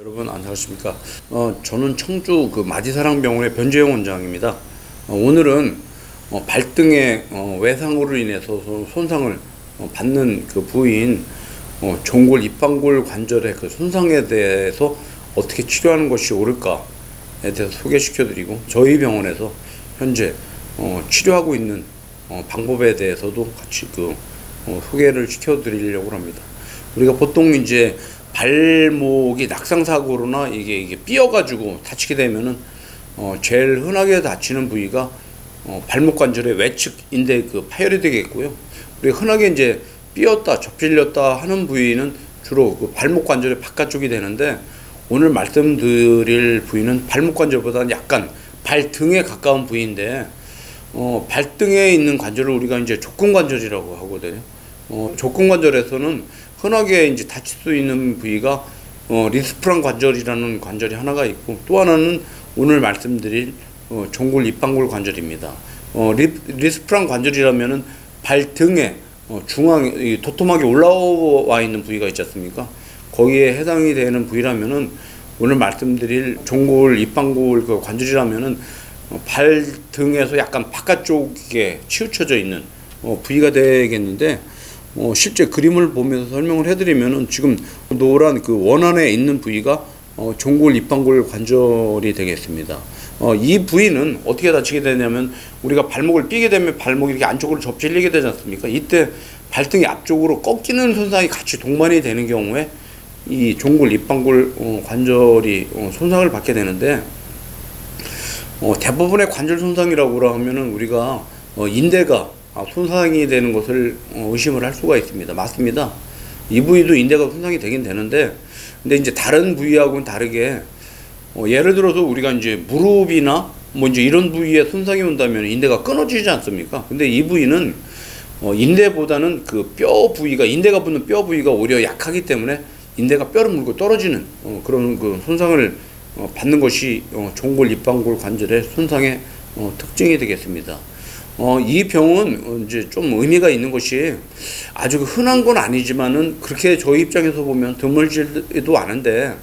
여러분 안녕하십니까? 저는 청주 그 마디사랑병원의 변재영 원장입니다. 오늘은 발등의 외상으로 인해서 손상을 받는 그 부위인 종골 입방골 관절의 그 손상에 대해서 어떻게 치료하는 것이 옳을까에 대해서 소개시켜드리고, 저희 병원에서 현재 치료하고 있는 방법에 대해서도 같이 소개를 시켜드리려고 합니다. 우리가 보통 이제 발목이 낙상사고로나 이게 삐어가지고 다치게 되면은 제일 흔하게 다치는 부위가 발목 관절의 외측 인대 파열이 되겠고요. 우리가 흔하게 이제 삐었다, 접질렸다 하는 부위는 주로 그 발목 관절의 바깥쪽이 되는데, 오늘 말씀드릴 부위는 발목 관절보다는 약간 발등에 가까운 부위인데, 발등에 있는 관절을 우리가 이제 족근 관절이라고 하거든요. 족근 관절에서는 흔하게 이제 다칠 수 있는 부위가 리스프란 관절이라는 관절이 하나가 있고, 또 하나는 오늘 말씀드릴 종골 입방골 관절입니다. 리스프란 관절이라면은 발등에 중앙 도톰하게 올라와 있는 부위가 있지 않습니까? 거기에 해당이 되는 부위라면은, 오늘 말씀드릴 종골 입방골 그 관절이라면은 발등에서 약간 바깥쪽에 치우쳐져 있는 부위가 되겠는데, 실제 그림을 보면서 설명을 해드리면은, 지금 노란 그 원안에 있는 부위가 종골 입방골 관절이 되겠습니다. 이 부위는 어떻게 다치게 되냐면, 우리가 발목을 삐게 되면 발목이 이렇게 안쪽으로 접질리게 되지 않습니까? 이때 발등이 앞쪽으로 꺾이는 손상이 같이 동반이 되는 경우에 이 종골 입방골 관절이 손상을 받게 되는데, 대부분의 관절 손상이라고 하면은 우리가 인대가 손상이 되는 것을 의심을 할 수가 있습니다. 맞습니다. 이 부위도 인대가 손상이 되긴 되는데, 근데 이제 다른 부위하고는 다르게, 예를 들어서 우리가 이제 무릎이나 뭐 이제 이런 부위에 손상이 온다면 인대가 끊어지지 않습니까? 근데 이 부위는 인대보다는 그 뼈 부위가, 인대가 붙는 뼈 부위가 오히려 약하기 때문에 인대가 뼈를 물고 떨어지는 그런 그 손상을 받는 것이 종골 입방골 관절의 손상의 특징이 되겠습니다. 이 병은 이제 좀 의미가 있는 것이, 아주 흔한 건 아니지만은 그렇게 저희 입장에서 보면 드물지도 않은데,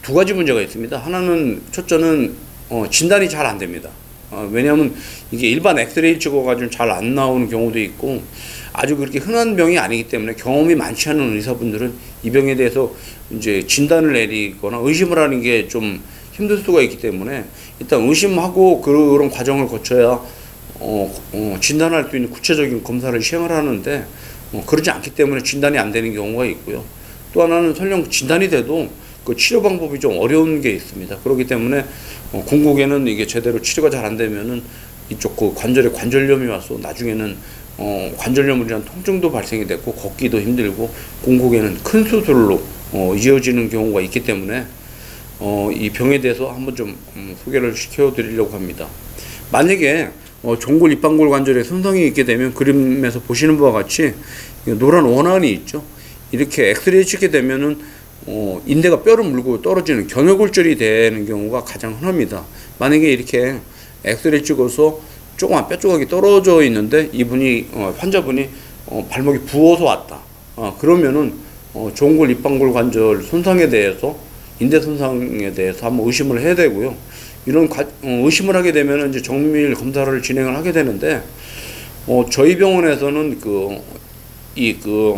두 가지 문제가 있습니다. 하나는, 첫째는 진단이 잘 안 됩니다. 왜냐하면 이게 일반 엑스레이를 찍어가지고 잘 안 나오는 경우도 있고, 아주 그렇게 흔한 병이 아니기 때문에 경험이 많지 않은 의사분들은 이 병에 대해서 이제 진단을 내리거나 의심을 하는 게 좀 힘들 수가 있기 때문에, 일단 의심하고 그런 과정을 거쳐야 진단할 수 있는 구체적인 검사를 시행을 하는데, 그러지 않기 때문에 진단이 안 되는 경우가 있고요. 또 하나는 설령 진단이 돼도 그 치료 방법이 좀 어려운 게 있습니다. 그렇기 때문에 궁극에는 이게 제대로 치료가 잘 안 되면은 이쪽 그 관절에 관절염이 와서 나중에는 관절염으로 인한 통증도 발생이 됐고, 걷기도 힘들고, 궁극에는 큰 수술로 이어지는 경우가 있기 때문에 이 병에 대해서 한번 좀 소개를 시켜드리려고 합니다. 만약에 종골 입방골 관절에 손상이 있게 되면, 그림에서 보시는 바와 같이 노란 원안이 있죠. 이렇게 엑스레이 찍게 되면은 인대가 뼈를 물고 떨어지는 견여골절이 되는 경우가 가장 흔합니다. 만약에 이렇게 엑스레이 찍어서 조그만 뼈 조각이 떨어져 있는데, 환자분이 발목이 부어서 왔다. 그러면은 종골 입방골 관절 손상에 대해서, 인대 손상에 대해서 한번 의심을 해야 되고요. 이런 의심을 하게 되면 이제 정밀 검사를 진행을 하게 되는데, 저희 병원에서는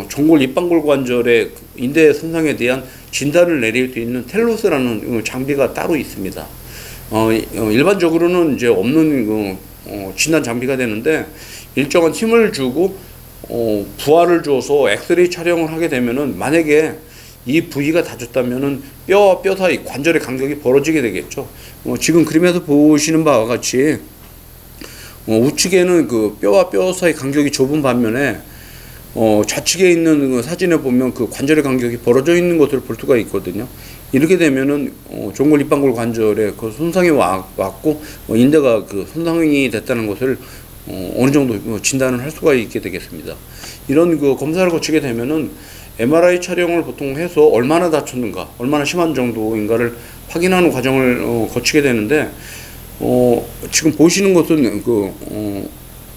종골 입방골 관절의 인대 손상에 대한 진단을 내릴 수 있는 텔로스라는 장비가 따로 있습니다. 일반적으로는 이제 없는 진단 장비가 되는데, 일정한 힘을 주고 부하를 줘서 엑스레이 촬영을 하게 되면은, 만약에 이 부위가 다쳤다면은 뼈와 뼈 사이 관절의 간격이 벌어지게 되겠죠. 지금 그림에서 보시는 바와 같이 우측에는 그 뼈와 뼈 사이 간격이 좁은 반면에 좌측에 있는 그 사진에 보면 그 관절의 간격이 벌어져 있는 것을 볼 수가 있거든요. 이렇게 되면은 종골 입방골 관절에 그 손상이 왔고, 인대가 그 손상이 됐다는 것을 어느 정도 진단을 할 수가 있게 되겠습니다. 이런 그 검사를 거치게 되면은 MRI 촬영을 보통 해서 얼마나 다쳤는가, 얼마나 심한 정도인가를 확인하는 과정을 거치게 되는데, 지금 보시는 것은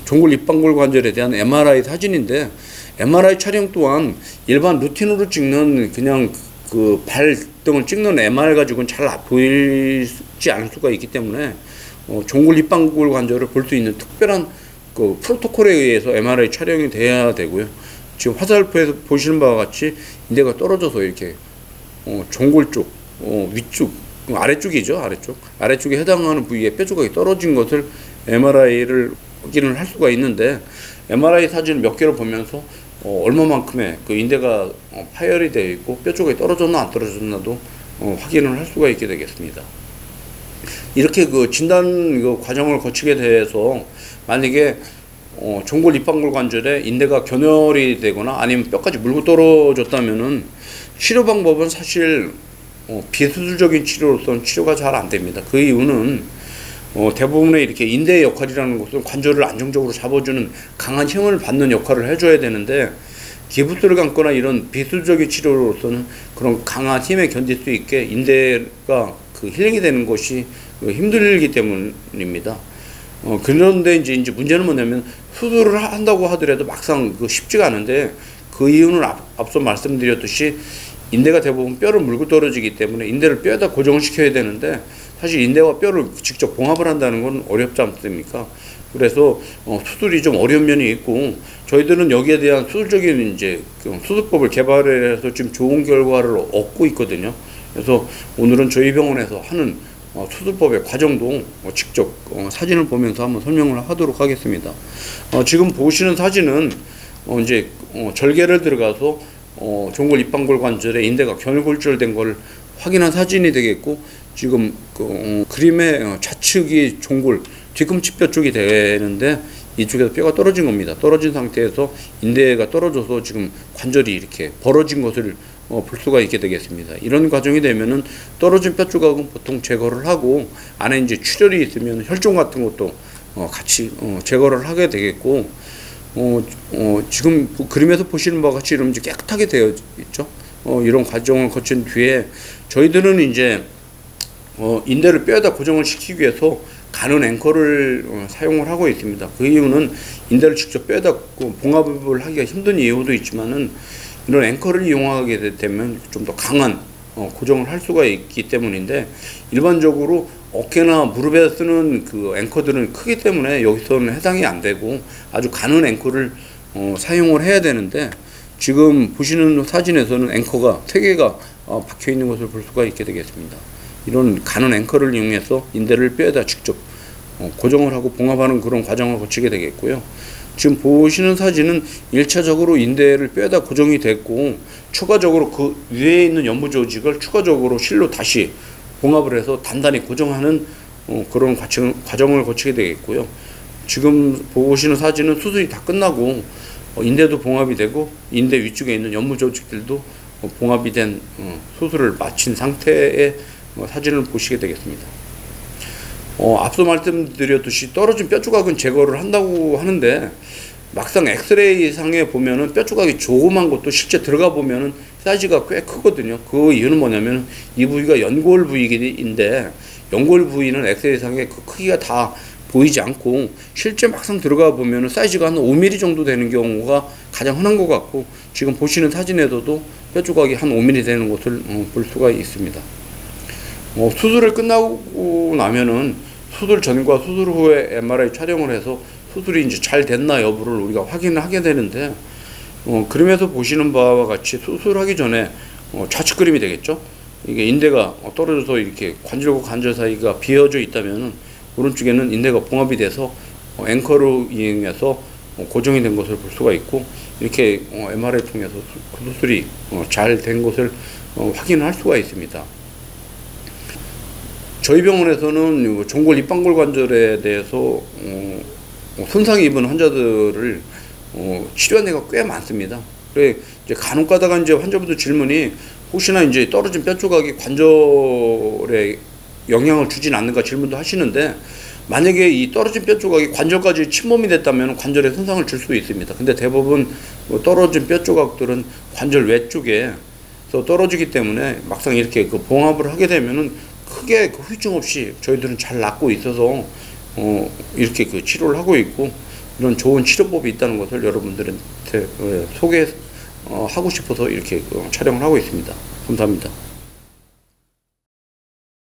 종골 입방골 관절에 대한 MRI 사진인데, MRI 촬영 또한 일반 루틴으로 찍는 그냥 그 발등을 찍는 MR 가지고는 잘 보이지 않을 수가 있기 때문에 종골 입방골 관절을 볼 수 있는 특별한 그 프로토콜에 의해서 MRI 촬영이 돼야 되고요. 지금 화살표에서 보시는 바와 같이 인대가 떨어져서 이렇게 종골 쪽, 위쪽, 아래쪽이죠. 아래쪽에 해당하는 부위에 뼈 조각이 떨어진 것을 MRI를 확인을 할 수가 있는데, MRI 사진을 몇 개를 보면서 얼마만큼의 그 인대가 파열이 되어 있고 뼈 조각이 떨어졌나 안 떨어졌나도 확인을 할 수가 있게 되겠습니다. 이렇게 그 진단 그 과정을 거치게 돼서 만약에 종골 입방골 관절에 인대가 견혈이 되거나 아니면 뼈까지 물고 떨어졌다면은 치료 방법은 사실 비수술적인 치료로서는 치료가 잘 안 됩니다. 그 이유는 대부분의 이렇게 인대의 역할이라는 것은 관절을 안정적으로 잡아주는 강한 힘을 받는 역할을 해줘야 되는데, 기부스를 감거나 이런 비수술적인 치료로서는 그런 강한 힘에 견딜 수 있게 인대가 그 힐링이 되는 것이 힘들기 때문입니다. 그런데 이제 문제는 뭐냐면, 수술을 한다고 하더라도 막상 쉽지가 않은데, 그 이유는 앞서 말씀드렸듯이 인대가 대부분 뼈를 물고 떨어지기 때문에 인대를 뼈에다 고정을 시켜야 되는데, 사실 인대와 뼈를 직접 봉합을 한다는 건 어렵지 않습니까? 그래서 수술이 좀 어려운 면이 있고, 저희들은 여기에 대한 수술적인 이제 수술법을 개발해서 지금 좋은 결과를 얻고 있거든요. 그래서 오늘은 저희 병원에서 하는 수술법의 과정도 직접 사진을 보면서 한번 설명을 하도록 하겠습니다. 지금 보시는 사진은 이제 절개를 들어가서 종골 입방골 관절에 인대가 견골절된 걸 확인한 사진이 되겠고, 지금 그림의 좌측이 종골 뒤꿈치뼈 쪽이 되는데, 이쪽에서 뼈가 떨어진 겁니다. 떨어진 상태에서 인대가 떨어져서 지금 관절이 이렇게 벌어진 것을 볼 수가 있게 되겠습니다. 이런 과정이 되면은 떨어진 뼈 조각은 보통 제거를 하고, 안에 이제 출혈이 있으면 혈종 같은 것도 같이 제거를 하게 되겠고, 지금 그림에서 보시는 바와 같이 이런 이제 깨끗하게 되어 있죠. 이런 과정을 거친 뒤에 저희들은 이제 인대를 뼈에다 고정을 시키기 위해서 가는 앵커를 사용을 하고 있습니다. 그 이유는 인대를 직접 뼈에다 봉합을 하기가 힘든 이유도 있지만은, 이런 앵커를 이용하게 되면 좀 더 강한 고정을 할 수가 있기 때문인데, 일반적으로 어깨나 무릎에 쓰는 그 앵커들은 크기 때문에 여기서는 해당이 안 되고 아주 가는 앵커를 사용을 해야 되는데, 지금 보시는 사진에서는 앵커가 3개가 박혀 있는 것을 볼 수가 있게 되겠습니다. 이런 가는 앵커를 이용해서 인대를 뼈에다 직접 고정을 하고 봉합하는 그런 과정을 거치게 되겠고요. 지금 보시는 사진은 1차적으로 인대를 뼈에다 고정이 됐고, 추가적으로 그 위에 있는 연부 조직을 추가적으로 실로 다시 봉합을 해서 단단히 고정하는 그런 과정을 거치게 되겠고요. 지금 보시는 사진은 수술이 다 끝나고 인대도 봉합이 되고 인대 위쪽에 있는 연부 조직들도 봉합이 된 수술을 마친 상태의 사진을 보시게 되겠습니다. 앞서 말씀드렸듯이 떨어진 뼈 조각은 제거를 한다고 하는데, 막상 엑스레이 상에 보면은 뼈 조각이 조그만 것도 실제 들어가 보면은 사이즈가 꽤 크거든요. 그 이유는 뭐냐면, 이 부위가 연골 부위인데, 연골 부위는 엑스레이 상에 그 크기가 다 보이지 않고, 실제 막상 들어가 보면은 사이즈가 한 5mm 정도 되는 경우가 가장 흔한 것 같고, 지금 보시는 사진에서도 뼈 조각이 한 5mm 되는 것을 볼 수가 있습니다. 수술을 끝나고 나면은 수술 전과 수술 후에 MRI 촬영을 해서 수술이 이제 잘 됐나 여부를 우리가 확인을 하게 되는데, 그림에서 보시는 바와 같이 수술하기 전에 좌측 그림이 되겠죠. 이게 인대가 떨어져서 이렇게 관절과 관절 사이가 비어져 있다면은, 오른쪽에는 인대가 봉합이 돼서 앵커로 이용해서 고정이 된 것을 볼 수가 있고, 이렇게 MRI 통해서 그 수술이 잘 된 것을 확인할 수가 있습니다. 저희 병원에서는 종골 입방골 관절에 대해서 손상이 입은 환자들을 치료한 데가 꽤 많습니다. 그래 이제 간혹 가다가 이제 환자분들 질문이, 혹시나 이제 떨어진 뼈 조각이 관절에 영향을 주진 않는가 질문도 하시는데, 만약에 이 떨어진 뼈 조각이 관절까지 침범이 됐다면 관절에 손상을 줄 수 있습니다. 근데 대부분 떨어진 뼈 조각들은 관절 외쪽에서 떨어지기 때문에 막상 이렇게 그 봉합을 하게 되면은 크게 그 후유증 없이 저희들은 잘 낫고 있어서 이렇게 그 치료를 하고 있고, 이런 좋은 치료법이 있다는 것을 여러분들한테 하고 싶어서 이렇게 촬영을 하고 있습니다. 감사합니다.